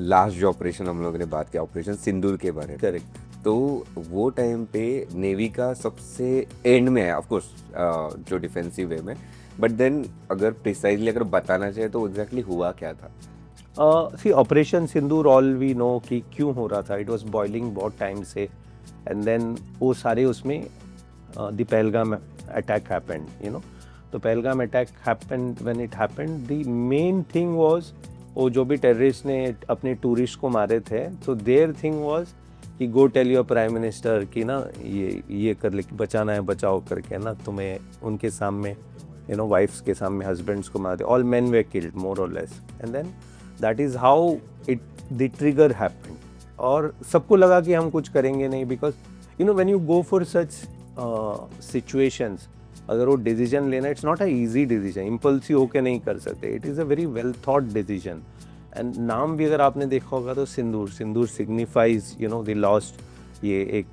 Last जो operation हम लोगों ने बात किया, ऑपरेशन सिंदूर के बारे में। करेक्ट। तो वो टाइम पे नेवी का सबसे एंड में है, ऑफ कोर्स, जो डिफेंसिव वे में, बट देन अगर प्रिसाइजली अगर बताना चाहे तो एग्जैक्टली हुआ क्या था? See operation Sindoor, all we know कि क्यों हो रहा था। इट वाज बॉइलिंग बहुत टाइम से, एंड देन वो सारे उसमें the Pahalgam attack happened, you know. तो Pahalgam attack happened, when it happened the main thing was, वो जो भी टेररिस्ट ने अपने टूरिस्ट को मारे थे, तो देयर थिंग वाज कि go tell your prime minister कि ना ये कर ले, बचाना है बचाओ करके ना तुम्हें, उनके सामने, यू नो, वाइफ्स के सामने हस्बैंड्स को मार दे। All men were killed more or less, and then that is how it the trigger happened. और सबको लगा कि हम कुछ करेंगे नहीं, because you know when you go for such situations, अगर वो डिसीजन लेना, it's not a easy decision, impulsive होके नहीं कर सकते। It is a very well thought decision. And नाम भी अगर आपने देखा होगा तो Sindoor, Sindoor signifies, you know, the lost, ये एक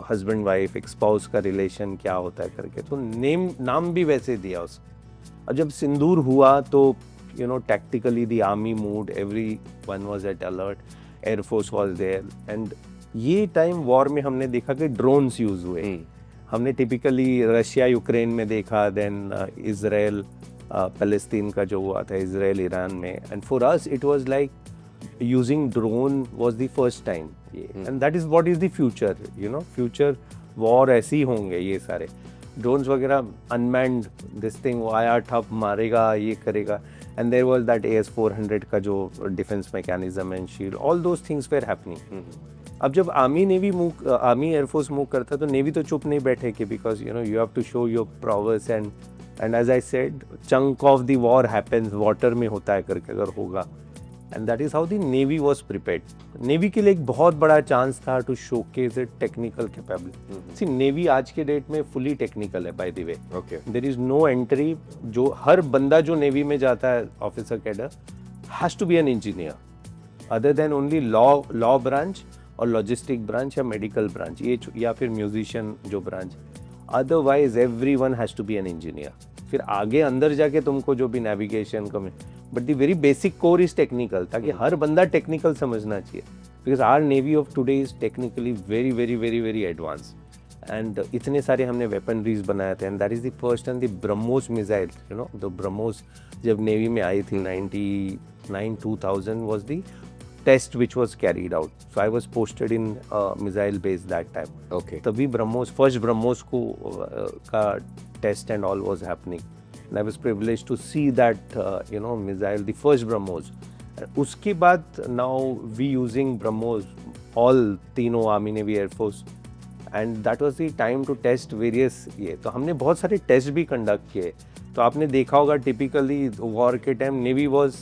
हस्बैंड वाइफ, एक स्पाउस का रिलेशन क्या होता है करके, तो नाम भी वैसे दिया उसको। और जब सिंदूर हुआ तो you know, tactically the army moved, everyone was at alert, air force was there, and ये टाइम वॉर में हमने देखा कि ड्रोन्स यूज हुए। हमने टिपिकली रशिया यूक्रेन में देखा, देन इजराइल पैलेस्तीन का जो हुआ था, इजराइल ईरान में, and for us it was like using drone was the first time, and that is what is the future, you know. Future war ऐसे ही होंगे, ये सारे ड्रोन्स वगैरह, अनमैन्ड दिस थिंग, वो आया ठप मारेगा, ये करेगा, and there was that AS-400 का जो defence mechanism and shield, all those things were happening. अब जब आर्मी एयरफोर्स मूव करता, तो नेवी तो चुप नहीं बैठे कि because you know you have to show your prowess, and as I said, chunk of the war happens water में होता है करके, अगर होगा, and that is how the navy was prepared. Navy के लिए एक बहुत बड़ा चांस था to showcase it technical capability. See navy आज के डेट में फुली टेक्निकल है, by the way. Okay. There is no entry, जो हर बंदा जो नेवी में जाता है, officer cadre, has to be an engineer, other than only law branch और लॉजिस्टिक ब्रांच या मेडिकल ब्रांच, ये या फिर म्यूजिशियन जो branch, otherwise everyone has to be an engineer. फिर आगे अंदर जाके तुमको जो भी नेविगेशन का, but the very basic core is technical, ताकि हर बंदा टेक्निकल समझना चाहिए, because our navy of today is technically very very very very advance, and इतने सारे हमने वेपनरीज बनाए थे, and that is the first and the BrahMos missile, you know, the BrahMos जब नेवी में आई थी 99-2000 was the test which was carried out. So I was posted in missile base that time. Okay. तभी BrahMos, first BrahMos को का test and all was happening. And I was privileged to see that you know, missile, the first BrahMos. उसके बाद now we using BrahMos, all तीनों army navy air force, and that was the time to test various, ये तो हमने बहुत सारे test भी conduct किए। तो आपने देखा होगा टिपिकली वॉर के time navy was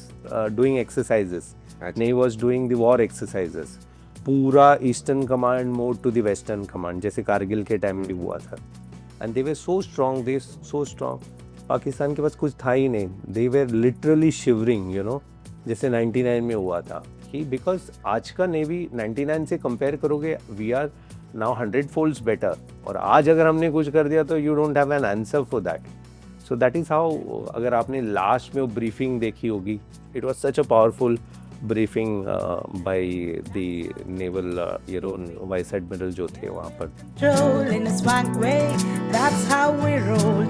doing exercises, navy was doing the war exercises, पूरा eastern command move to the western command, जैसे कारगिल के टाइम भी हुआ था, and they were so strong, they so strong, Pakistan के पास कुछ था ही नहीं, they were literally shivering, you know, जैसे 99 में हुआ था। कि बिकॉज आज का नेवी 99 से कंपेयर करोगे, we are now 100 folds better, और आज अगर हमने कुछ कर दिया तो you don't have an answer for that. So that is how, अगर आपने लास्ट में वो ब्रीफिंग देखी होगी, it was such a powerful briefing by the naval vice admiral जो थे वहाँ पर। Roll in a swag way, that's how we roll.